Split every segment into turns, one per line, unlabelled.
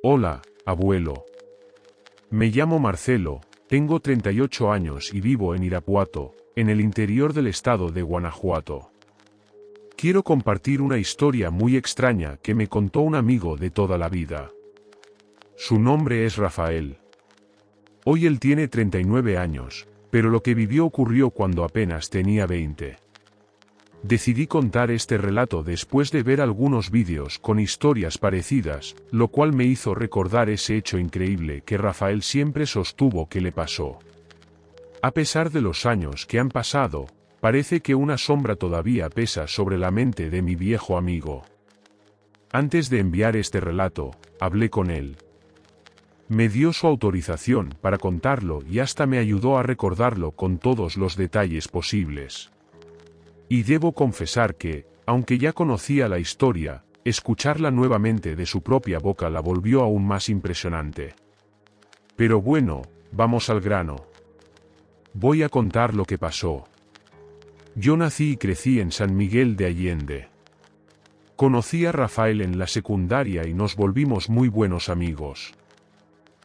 Hola, abuelo. Me llamo Marcelo, tengo 38 años y vivo en Irapuato, en el interior del estado de Guanajuato. Quiero compartir una historia muy extraña que me contó un amigo de toda la vida. Su nombre es Rafael. Hoy él tiene 39 años, pero lo que vivió ocurrió cuando apenas tenía 20. Decidí contar este relato después de ver algunos vídeos con historias parecidas, lo cual me hizo recordar ese hecho increíble que Rafael siempre sostuvo que le pasó. A pesar de los años que han pasado, parece que una sombra todavía pesa sobre la mente de mi viejo amigo. Antes de enviar este relato, hablé con él. Me dio su autorización para contarlo y hasta me ayudó a recordarlo con todos los detalles posibles. Y debo confesar que, aunque ya conocía la historia, escucharla nuevamente de su propia boca la volvió aún más impresionante. Pero bueno, vamos al grano. Voy a contar lo que pasó. Yo nací y crecí en San Miguel de Allende. Conocí a Rafael en la secundaria y nos volvimos muy buenos amigos.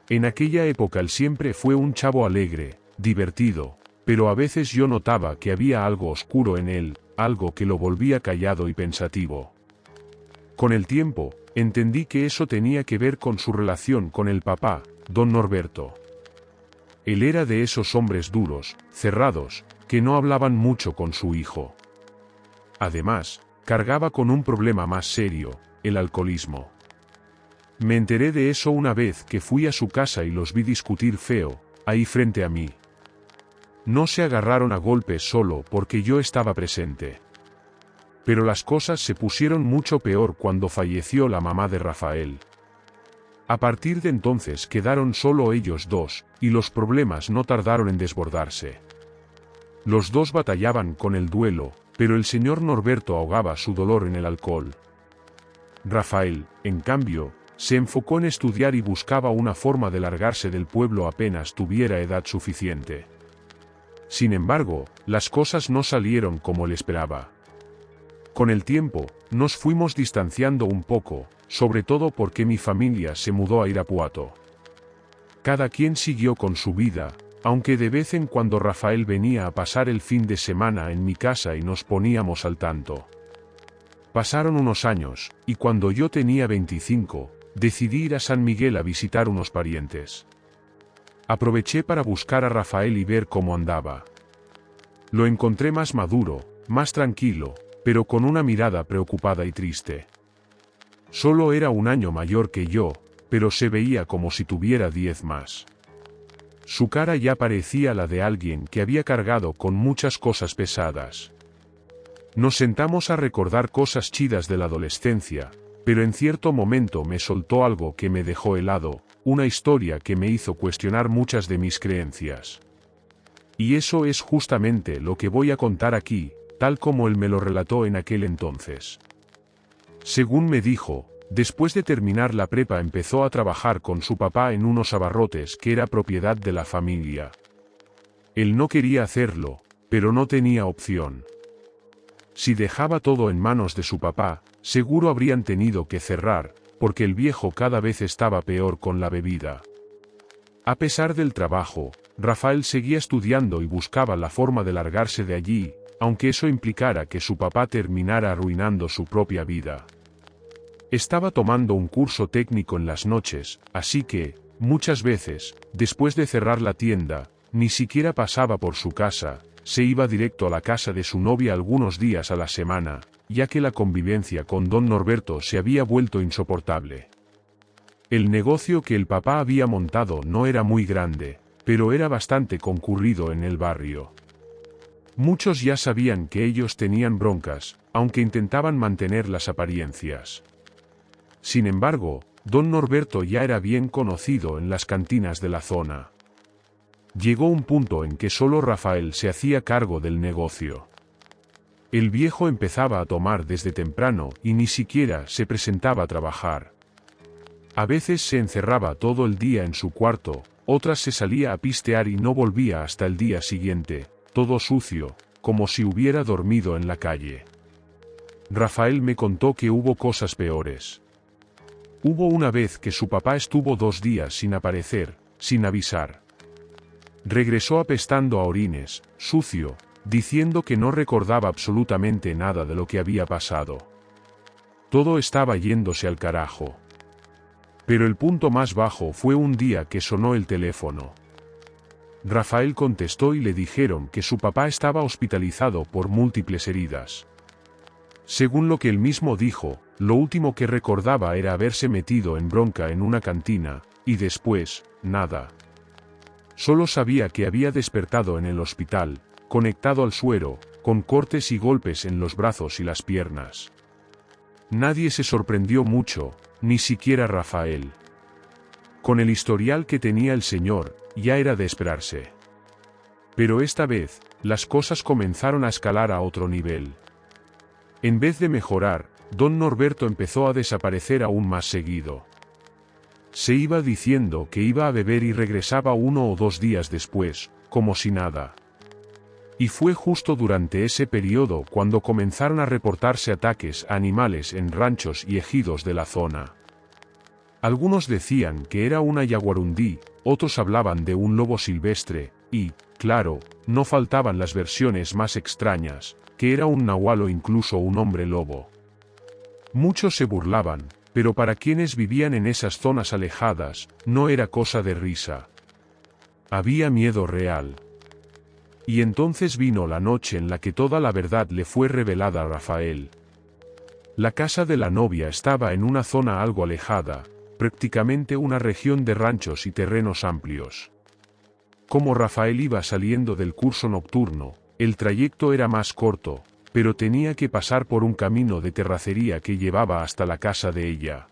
En aquella época él siempre fue un chavo alegre, divertido, pero a veces yo notaba que había algo oscuro en él, algo que lo volvía callado y pensativo. Con el tiempo, entendí que eso tenía que ver con su relación con el papá, don Norberto. Él era de esos hombres duros, cerrados, que no hablaban mucho con su hijo. Además, cargaba con un problema más serio, el alcoholismo. Me enteré de eso una vez que fui a su casa y los vi discutir feo, ahí frente a mí. No se agarraron a golpes solo porque yo estaba presente. Pero las cosas se pusieron mucho peor cuando falleció la mamá de Rafael. A partir de entonces quedaron solo ellos dos, y los problemas no tardaron en desbordarse. Los dos batallaban con el duelo, pero el señor Norberto ahogaba su dolor en el alcohol. Rafael, en cambio, se enfocó en estudiar y buscaba una forma de largarse del pueblo apenas tuviera edad suficiente. Sin embargo, las cosas no salieron como él esperaba. Con el tiempo, nos fuimos distanciando un poco, sobre todo porque mi familia se mudó a Irapuato. Cada quien siguió con su vida, aunque de vez en cuando Rafael venía a pasar el fin de semana en mi casa y nos poníamos al tanto. Pasaron unos años, y cuando yo tenía 25, decidí ir a San Miguel a visitar unos parientes. Aproveché para buscar a Rafael y ver cómo andaba. Lo encontré más maduro, más tranquilo, pero con una mirada preocupada y triste. Solo era un año mayor que yo, pero se veía como si tuviera 10 más. Su cara ya parecía la de alguien que había cargado con muchas cosas pesadas. Nos sentamos a recordar cosas chidas de la adolescencia, pero en cierto momento me soltó algo que me dejó helado, una historia que me hizo cuestionar muchas de mis creencias. Y eso es justamente lo que voy a contar aquí, tal como él me lo relató en aquel entonces. Según me dijo, después de terminar la prepa empezó a trabajar con su papá en unos abarrotes que era propiedad de la familia. Él no quería hacerlo, pero no tenía opción. Si dejaba todo en manos de su papá, seguro habrían tenido que cerrar, porque el viejo cada vez estaba peor con la bebida. A pesar del trabajo, Rafael seguía estudiando y buscaba la forma de largarse de allí, aunque eso implicara que su papá terminara arruinando su propia vida. Estaba tomando un curso técnico en las noches, así que, muchas veces, después de cerrar la tienda, ni siquiera pasaba por su casa, se iba directo a la casa de su novia algunos días a la semana, ya que la convivencia con don Norberto se había vuelto insoportable. El negocio que el papá había montado no era muy grande, pero era bastante concurrido en el barrio. Muchos ya sabían que ellos tenían broncas, aunque intentaban mantener las apariencias. Sin embargo, don Norberto ya era bien conocido en las cantinas de la zona. Llegó un punto en que solo Rafael se hacía cargo del negocio. El viejo empezaba a tomar desde temprano y ni siquiera se presentaba a trabajar. A veces se encerraba todo el día en su cuarto, otras se salía a pistear y no volvía hasta el día siguiente, todo sucio, como si hubiera dormido en la calle. Rafael me contó que hubo cosas peores. Hubo una vez que su papá estuvo 2 días sin aparecer, sin avisar. Regresó apestando a orines, sucio, diciendo que no recordaba absolutamente nada de lo que había pasado. Todo estaba yéndose al carajo. Pero el punto más bajo fue un día que sonó el teléfono. Rafael contestó y le dijeron que su papá estaba hospitalizado por múltiples heridas. Según lo que él mismo dijo, lo último que recordaba era haberse metido en bronca en una cantina, y después, nada. Solo sabía que había despertado en el hospital, conectado al suero, con cortes y golpes en los brazos y las piernas. Nadie se sorprendió mucho, ni siquiera Rafael. Con el historial que tenía el señor, ya era de esperarse. Pero esta vez, las cosas comenzaron a escalar a otro nivel. En vez de mejorar, don Norberto empezó a desaparecer aún más seguido. Se iba diciendo que iba a beber y regresaba 1 o 2 días después, como si nada. Y fue justo durante ese periodo cuando comenzaron a reportarse ataques a animales en ranchos y ejidos de la zona. Algunos decían que era una yaguarundí, otros hablaban de un lobo silvestre, y, claro, no faltaban las versiones más extrañas, que era un nahual o incluso un hombre lobo. Muchos se burlaban, pero para quienes vivían en esas zonas alejadas, no era cosa de risa. Había miedo real. Y entonces vino la noche en la que toda la verdad le fue revelada a Rafael. La casa de la novia estaba en una zona algo alejada, prácticamente una región de ranchos y terrenos amplios. Como Rafael iba saliendo del curso nocturno, el trayecto era más corto, pero tenía que pasar por un camino de terracería que llevaba hasta la casa de ella.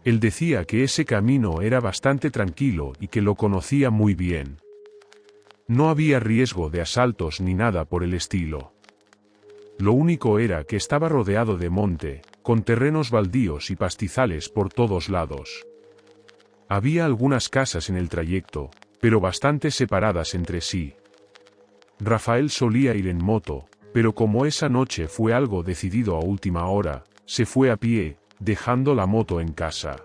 Él decía que ese camino era bastante tranquilo y que lo conocía muy bien. No había riesgo de asaltos ni nada por el estilo. Lo único era que estaba rodeado de monte, con terrenos baldíos y pastizales por todos lados. Había algunas casas en el trayecto, pero bastante separadas entre sí. Rafael solía ir en moto, pero como esa noche fue algo decidido a última hora, se fue a pie, dejando la moto en casa.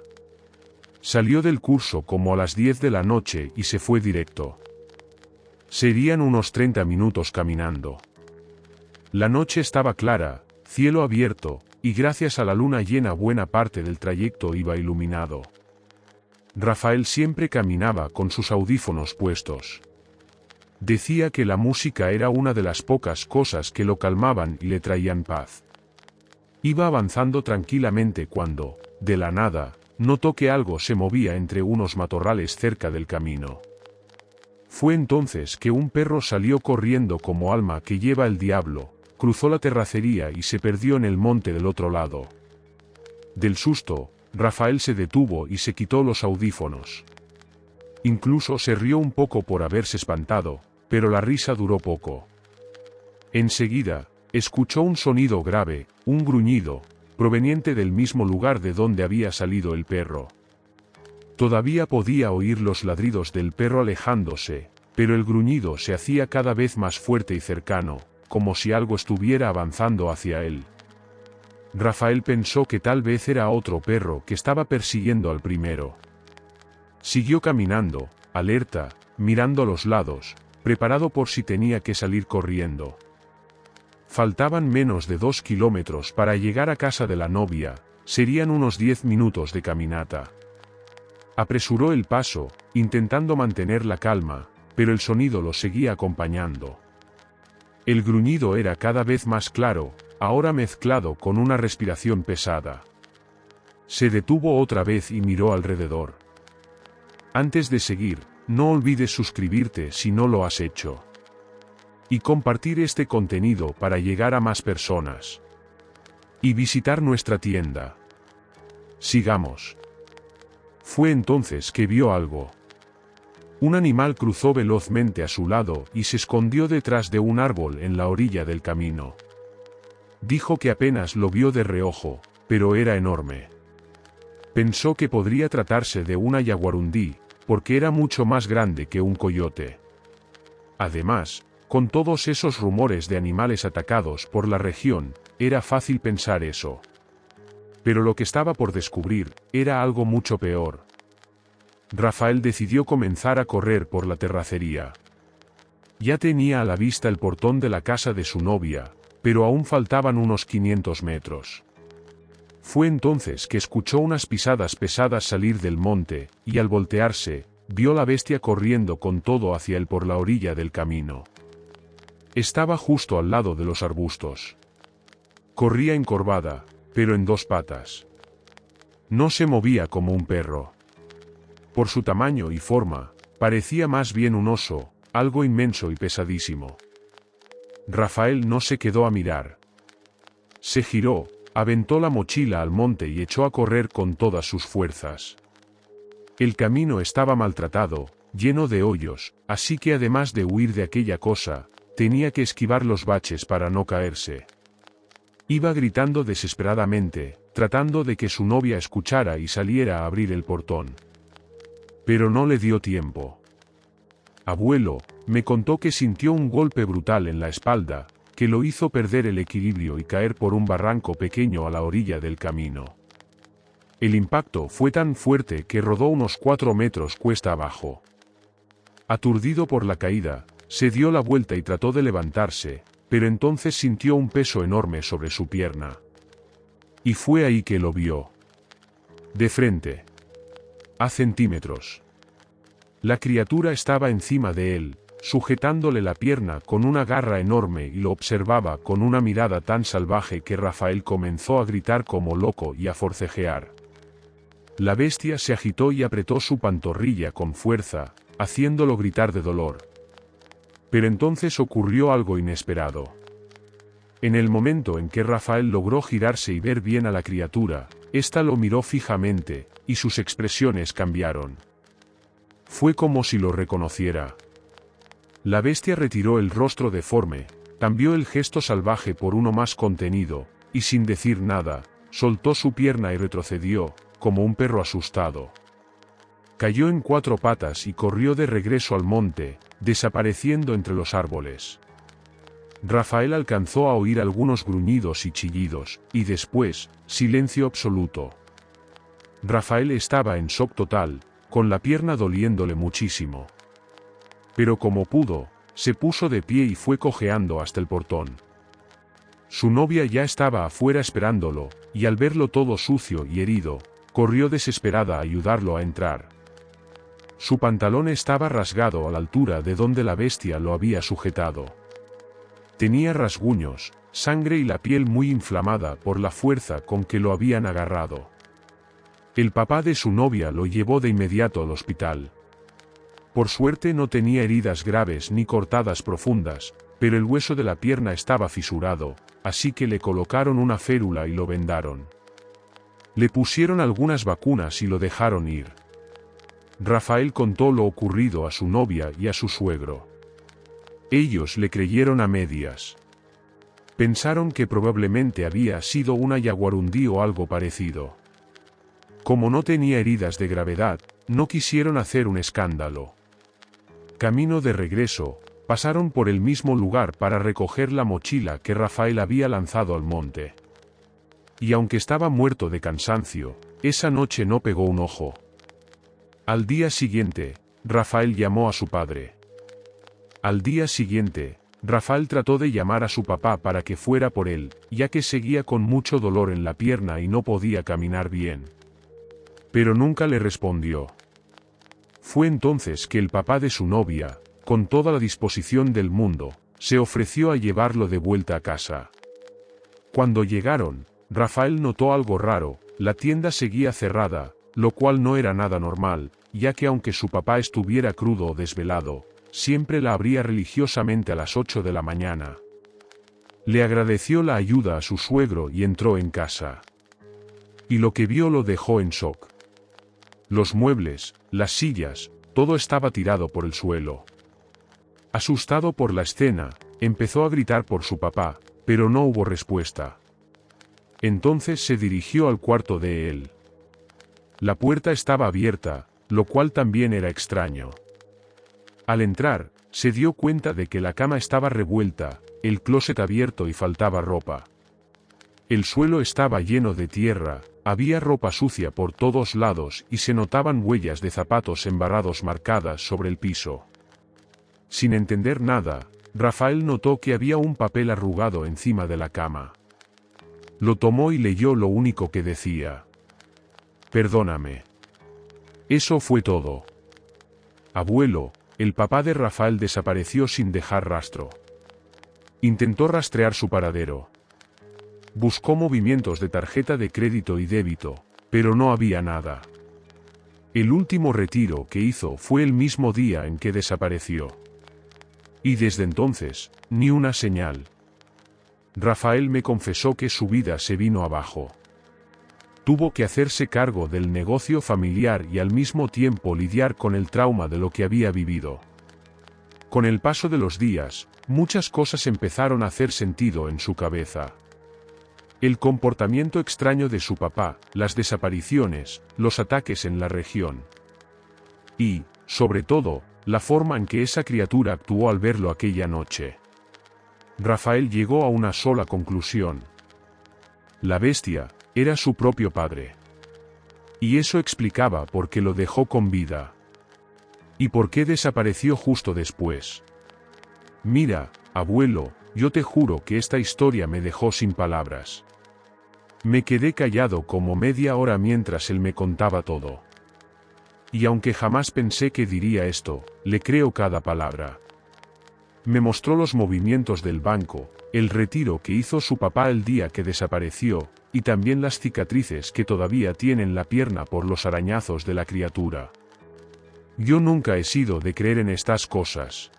Salió del curso como a las 10 de la noche y se fue directo. Serían unos 30 minutos caminando. La noche estaba clara, cielo abierto, y gracias a la luna llena buena parte del trayecto iba iluminado. Rafael siempre caminaba con sus audífonos puestos. Decía que la música era una de las pocas cosas que lo calmaban y le traían paz. Iba avanzando tranquilamente cuando, de la nada, notó que algo se movía entre unos matorrales cerca del camino. Fue entonces que un perro salió corriendo como alma que lleva el diablo, cruzó la terracería y se perdió en el monte del otro lado. Del susto, Rafael se detuvo y se quitó los audífonos. Incluso se rió un poco por haberse espantado, pero la risa duró poco. Enseguida, escuchó un sonido grave, un gruñido, proveniente del mismo lugar de donde había salido el perro. Todavía podía oír los ladridos del perro alejándose, pero el gruñido se hacía cada vez más fuerte y cercano, como si algo estuviera avanzando hacia él. Rafael pensó que tal vez era otro perro que estaba persiguiendo al primero. Siguió caminando, alerta, mirando a los lados, preparado por si tenía que salir corriendo. Faltaban menos de 2 kilómetros para llegar a casa de la novia, serían unos 10 minutos de caminata. Apresuró el paso, intentando mantener la calma, pero el sonido lo seguía acompañando. El gruñido era cada vez más claro, ahora mezclado con una respiración pesada. Se detuvo otra vez y miró alrededor. Antes de seguir, no olvides suscribirte si no lo has hecho. Y compartir este contenido para llegar a más personas. Y visitar nuestra tienda. Sigamos. Fue entonces que vio algo. Un animal cruzó velozmente a su lado y se escondió detrás de un árbol en la orilla del camino. Dijo que apenas lo vio de reojo, pero era enorme. Pensó que podría tratarse de una yaguarundí, porque era mucho más grande que un coyote. Además, con todos esos rumores de animales atacados por la región, era fácil pensar eso. Pero lo que estaba por descubrir era algo mucho peor. Rafael decidió comenzar a correr por la terracería. Ya tenía a la vista el portón de la casa de su novia, pero aún faltaban unos 500 metros. Fue entonces que escuchó unas pisadas pesadas salir del monte, y al voltearse, vio la bestia corriendo con todo hacia él por la orilla del camino. Estaba justo al lado de los arbustos. Corría encorvada, pero en dos patas. No se movía como un perro. Por su tamaño y forma, parecía más bien un oso, algo inmenso y pesadísimo. Rafael no se quedó a mirar. Se giró, aventó la mochila al monte y echó a correr con todas sus fuerzas. El camino estaba maltratado, lleno de hoyos, así que además de huir de aquella cosa, tenía que esquivar los baches para no caerse. Iba gritando desesperadamente, tratando de que su novia escuchara y saliera a abrir el portón. Pero no le dio tiempo. Abuelo, me contó que sintió un golpe brutal en la espalda, que lo hizo perder el equilibrio y caer por un barranco pequeño a la orilla del camino. El impacto fue tan fuerte que rodó unos 4 metros cuesta abajo. Aturdido por la caída, se dio la vuelta y trató de levantarse, pero entonces sintió un peso enorme sobre su pierna. Y fue ahí que lo vio. De frente. A centímetros. La criatura estaba encima de él, sujetándole la pierna con una garra enorme y lo observaba con una mirada tan salvaje que Rafael comenzó a gritar como loco y a forcejear. La bestia se agitó y apretó su pantorrilla con fuerza, haciéndolo gritar de dolor. Pero entonces ocurrió algo inesperado. En el momento en que Rafael logró girarse y ver bien a la criatura, ésta lo miró fijamente, y sus expresiones cambiaron. Fue como si lo reconociera. La bestia retiró el rostro deforme, cambió el gesto salvaje por uno más contenido, y sin decir nada, soltó su pierna y retrocedió, como un perro asustado. Cayó en 4 patas y corrió de regreso al monte, desapareciendo entre los árboles. Rafael alcanzó a oír algunos gruñidos y chillidos, y después, silencio absoluto. Rafael estaba en shock total, con la pierna doliéndole muchísimo. Pero como pudo, se puso de pie y fue cojeando hasta el portón. Su novia ya estaba afuera esperándolo, y al verlo todo sucio y herido, corrió desesperada a ayudarlo a entrar. Su pantalón estaba rasgado a la altura de donde la bestia lo había sujetado. Tenía rasguños, sangre y la piel muy inflamada por la fuerza con que lo habían agarrado. El papá de su novia lo llevó de inmediato al hospital. Por suerte no tenía heridas graves ni cortadas profundas, pero el hueso de la pierna estaba fisurado, así que le colocaron una férula y lo vendaron. Le pusieron algunas vacunas y lo dejaron ir. Rafael contó lo ocurrido a su novia y a su suegro. Ellos le creyeron a medias. Pensaron que probablemente había sido una yaguarundí o algo parecido. Como no tenía heridas de gravedad, no quisieron hacer un escándalo. Camino de regreso, pasaron por el mismo lugar para recoger la mochila que Rafael había lanzado al monte. Y aunque estaba muerto de cansancio, esa noche no pegó un ojo. Al día siguiente, Rafael llamó a su padre. Al día siguiente, Rafael trató de llamar a su papá para que fuera por él, ya que seguía con mucho dolor en la pierna y no podía caminar bien. Pero nunca le respondió. Fue entonces que el papá de su novia, con toda la disposición del mundo, se ofreció a llevarlo de vuelta a casa. Cuando llegaron, Rafael notó algo raro, la tienda seguía cerrada, lo cual no era nada normal, ya que aunque su papá estuviera crudo o desvelado, siempre la abría religiosamente a las 8 de la mañana. Le agradeció la ayuda a su suegro y entró en casa. Y lo que vio lo dejó en shock. Los muebles, las sillas, todo estaba tirado por el suelo. Asustado por la escena, empezó a gritar por su papá, pero no hubo respuesta. Entonces se dirigió al cuarto de él. La puerta estaba abierta, lo cual también era extraño. Al entrar, se dio cuenta de que la cama estaba revuelta, el closet abierto y faltaba ropa. El suelo estaba lleno de tierra, Había ropa sucia por todos lados y se notaban huellas de zapatos embarrados marcadas sobre el piso. Sin entender nada, Rafael notó que había un papel arrugado encima de la cama. Lo tomó y leyó lo único que decía: «Perdóname». Eso fue todo. Abuelo, el papá de Rafael desapareció sin dejar rastro. Intentó rastrear su paradero. Buscó movimientos de tarjeta de crédito y débito, pero no había nada. El último retiro que hizo fue el mismo día en que desapareció. Y desde entonces, ni una señal. Rafael me confesó que su vida se vino abajo. Tuvo que hacerse cargo del negocio familiar y al mismo tiempo lidiar con el trauma de lo que había vivido. Con el paso de los días, muchas cosas empezaron a hacer sentido en su cabeza. El comportamiento extraño de su papá, las desapariciones, los ataques en la región. Y, sobre todo, la forma en que esa criatura actuó al verlo aquella noche. Rafael llegó a una sola conclusión. La bestia era su propio padre. Y eso explicaba por qué lo dejó con vida. Y por qué desapareció justo después. Mira, abuelo, yo te juro que esta historia me dejó sin palabras. Me quedé callado como media hora mientras él me contaba todo. Y aunque jamás pensé que diría esto, le creo cada palabra. Me mostró los movimientos del banco, el retiro que hizo su papá el día que desapareció, y también las cicatrices que todavía tiene en la pierna por los arañazos de la criatura. Yo nunca he sido de creer en estas cosas.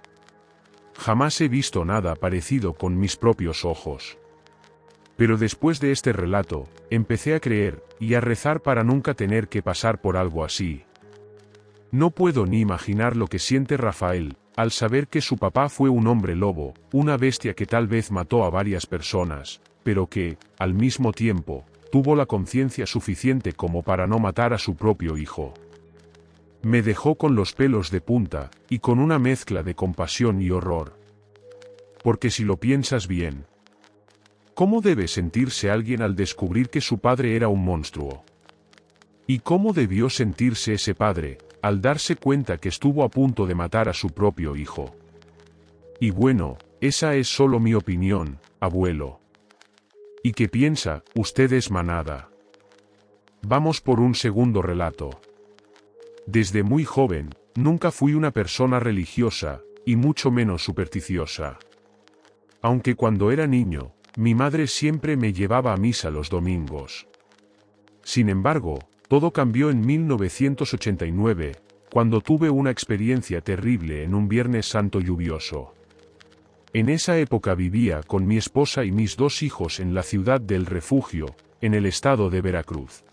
Jamás he visto nada parecido con mis propios ojos. Pero después de este relato, empecé a creer, y a rezar para nunca tener que pasar por algo así. No puedo ni imaginar lo que siente Rafael, al saber que su papá fue un hombre lobo, una bestia que tal vez mató a varias personas, pero que, al mismo tiempo, tuvo la conciencia suficiente como para no matar a su propio hijo. Me dejó con los pelos de punta, y con una mezcla de compasión y horror. Porque si lo piensas bien, ¿cómo debe sentirse alguien al descubrir que su padre era un monstruo? ¿Y cómo debió sentirse ese padre, al darse cuenta que estuvo a punto de matar a su propio hijo? Y bueno, esa es solo mi opinión, abuelo. ¿Y qué piensa usted, manada? Vamos por un segundo relato. Desde muy joven, nunca fui una persona religiosa, y mucho menos supersticiosa. Aunque cuando era niño, mi madre siempre me llevaba a misa los domingos. Sin embargo, todo cambió en 1989, cuando tuve una experiencia terrible en un Viernes Santo lluvioso. En esa época vivía con mi esposa y mis 2 hijos en la ciudad del Refugio, en el estado de Veracruz.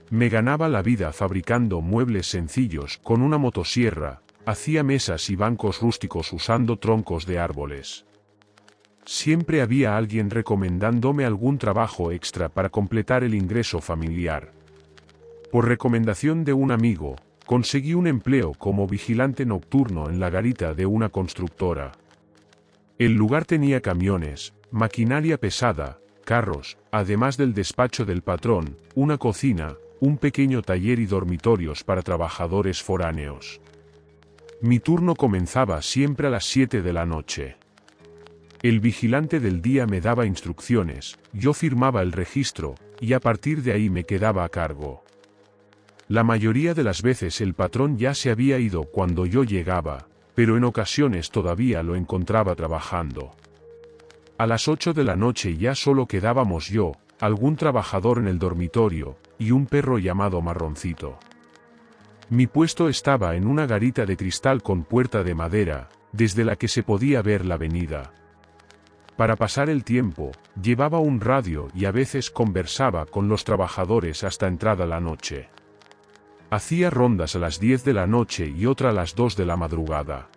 Me ganaba la vida fabricando muebles sencillos con una motosierra, hacía mesas y bancos rústicos usando troncos de árboles. Siempre había alguien recomendándome algún trabajo extra para completar el ingreso familiar. Por recomendación de un amigo, conseguí un empleo como vigilante nocturno en la garita de una constructora. El lugar tenía camiones, maquinaria pesada, carros, además del despacho del patrón, una cocina, un pequeño taller y dormitorios para trabajadores foráneos. Mi turno comenzaba siempre a las 7 de la noche. El vigilante del día me daba instrucciones, yo firmaba el registro, y a partir de ahí me quedaba a cargo. La mayoría de las veces el patrón ya se había ido cuando yo llegaba, pero en ocasiones todavía lo encontraba trabajando. A las 8 de la noche ya solo quedábamos yo, algún trabajador en el dormitorio, y un perro llamado Marroncito. Mi puesto estaba en una garita de cristal con puerta de madera, desde la que se podía ver la avenida. Para pasar el tiempo, llevaba un radio y a veces conversaba con los trabajadores hasta entrada la noche. Hacía rondas a las 10 de la noche y otra a las 2 de la madrugada.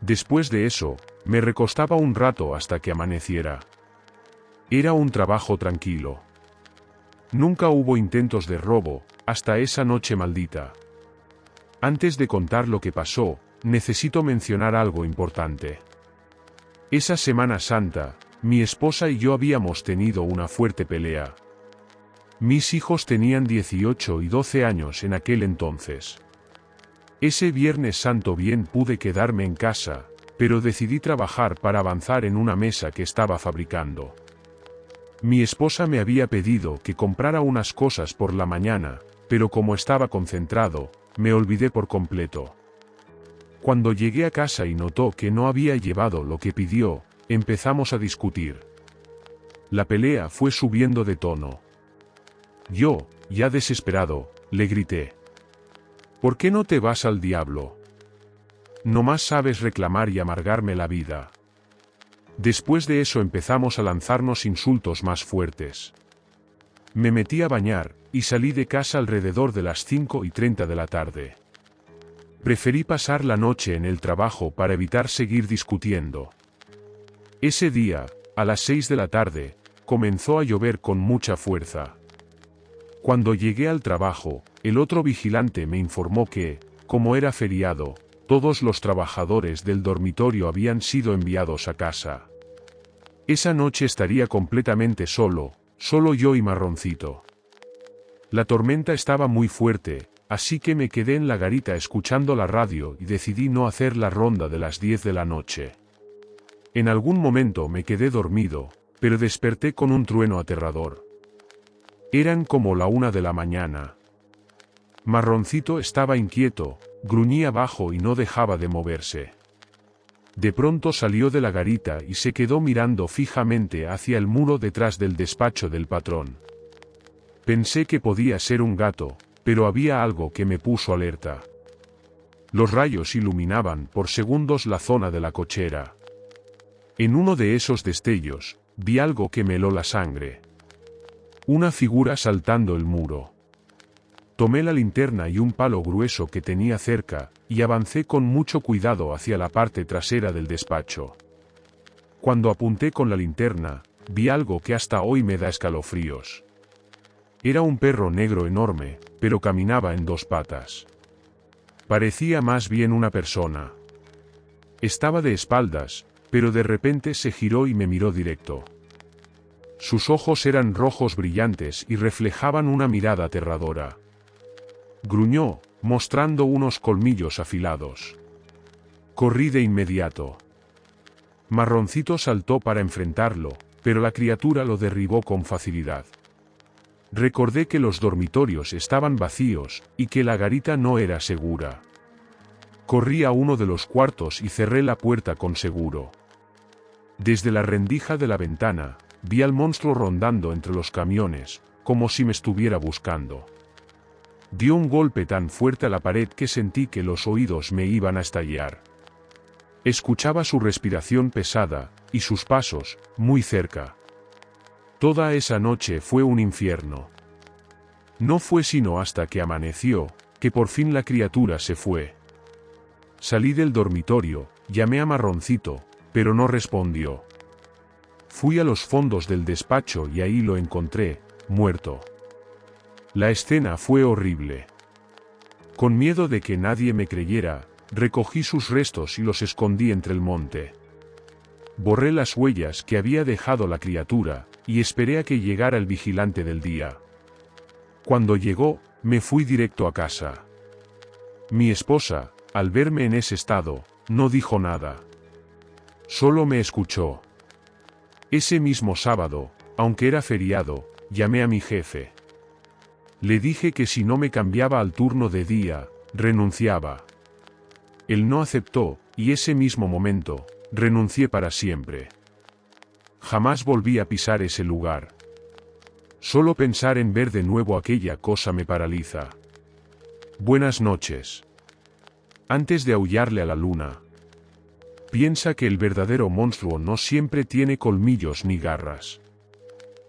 Después de eso, me recostaba un rato hasta que amaneciera. Era un trabajo tranquilo. Nunca hubo intentos de robo, hasta esa noche maldita. Antes de contar lo que pasó, necesito mencionar algo importante. Esa Semana Santa, mi esposa y yo habíamos tenido una fuerte pelea. Mis hijos tenían 18 y 12 años en aquel entonces. Ese Viernes Santo bien pude quedarme en casa, pero decidí trabajar para avanzar en una mesa que estaba fabricando. Mi esposa me había pedido que comprara unas cosas por la mañana, pero como estaba concentrado, me olvidé por completo. Cuando llegué a casa y notó que no había llevado lo que pidió, empezamos a discutir. La pelea fue subiendo de tono. Yo, ya desesperado, le grité. ¿Por qué no te vas al diablo? Nomás sabes reclamar y amargarme la vida. Después de eso empezamos a lanzarnos insultos más fuertes. Me metí a bañar, y salí de casa alrededor de las 5:30 de la tarde. Preferí pasar la noche en el trabajo para evitar seguir discutiendo. Ese día, a las 6 de la tarde, comenzó a llover con mucha fuerza. Cuando llegué al trabajo, el otro vigilante me informó que, como era feriado, todos los trabajadores del dormitorio habían sido enviados a casa. Esa noche estaría completamente solo yo y Marroncito. La tormenta estaba muy fuerte, así que me quedé en la garita escuchando la radio y decidí no hacer la ronda de las 10 de la noche. En algún momento me quedé dormido, pero desperté con un trueno aterrador. Eran como la 1 de la mañana. Marroncito estaba inquieto, gruñía bajo y no dejaba de moverse. De pronto salió de la garita y se quedó mirando fijamente hacia el muro detrás del despacho del patrón. Pensé que podía ser un gato, pero había algo que me puso alerta. Los rayos iluminaban por segundos la zona de la cochera. En uno de esos destellos, vi algo que me heló la sangre. Una figura saltando el muro. Tomé la linterna y un palo grueso que tenía cerca, y avancé con mucho cuidado hacia la parte trasera del despacho. Cuando apunté con la linterna, vi algo que hasta hoy me da escalofríos. Era un perro negro enorme, pero caminaba en 2 patas. Parecía más bien una persona. Estaba de espaldas, pero de repente se giró y me miró directo. Sus ojos eran rojos brillantes y reflejaban una mirada aterradora. Gruñó, mostrando unos colmillos afilados. Corrí de inmediato. Marroncito saltó para enfrentarlo, pero la criatura lo derribó con facilidad. Recordé que los dormitorios estaban vacíos, y que la garita no era segura. Corrí a uno de los cuartos y cerré la puerta con seguro. Desde la rendija de la ventana, vi al monstruo rondando entre los camiones, como si me estuviera buscando. Dio un golpe tan fuerte a la pared que sentí que los oídos me iban a estallar. Escuchaba su respiración pesada, y sus pasos, muy cerca. Toda esa noche fue un infierno. No fue sino hasta que amaneció, que por fin la criatura se fue. Salí del dormitorio, llamé a Marroncito, pero no respondió. Fui a los fondos del despacho y ahí lo encontré, muerto. La escena fue horrible. Con miedo de que nadie me creyera, recogí sus restos y los escondí entre el monte. Borré las huellas que había dejado la criatura, y esperé a que llegara el vigilante del día. Cuando llegó, me fui directo a casa. Mi esposa, al verme en ese estado, no dijo nada. Solo me escuchó. Ese mismo sábado, aunque era feriado, llamé a mi jefe. Le dije que si no me cambiaba al turno de día, renunciaba. Él no aceptó, y ese mismo momento, renuncié para siempre. Jamás volví a pisar ese lugar. Solo pensar en ver de nuevo aquella cosa me paraliza. Buenas noches. Antes de aullarle a la luna. Piensa que el verdadero monstruo no siempre tiene colmillos ni garras.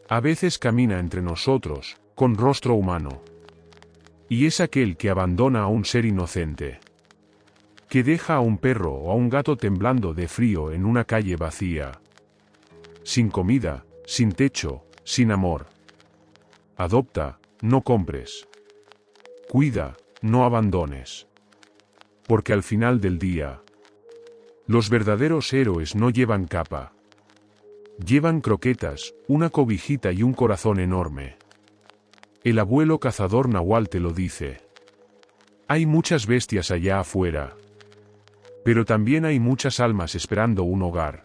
A veces camina entre nosotros, con rostro humano. Y es aquel que abandona a un ser inocente. Que deja a un perro o a un gato temblando de frío en una calle vacía. Sin comida, sin techo, sin amor. Adopta, no compres. Cuida, no abandones. Porque al final del día, los verdaderos héroes no llevan capa. Llevan croquetas, una cobijita y un corazón enorme. El abuelo cazador Nahual te lo dice. Hay muchas bestias allá afuera. Pero también hay muchas almas esperando un hogar.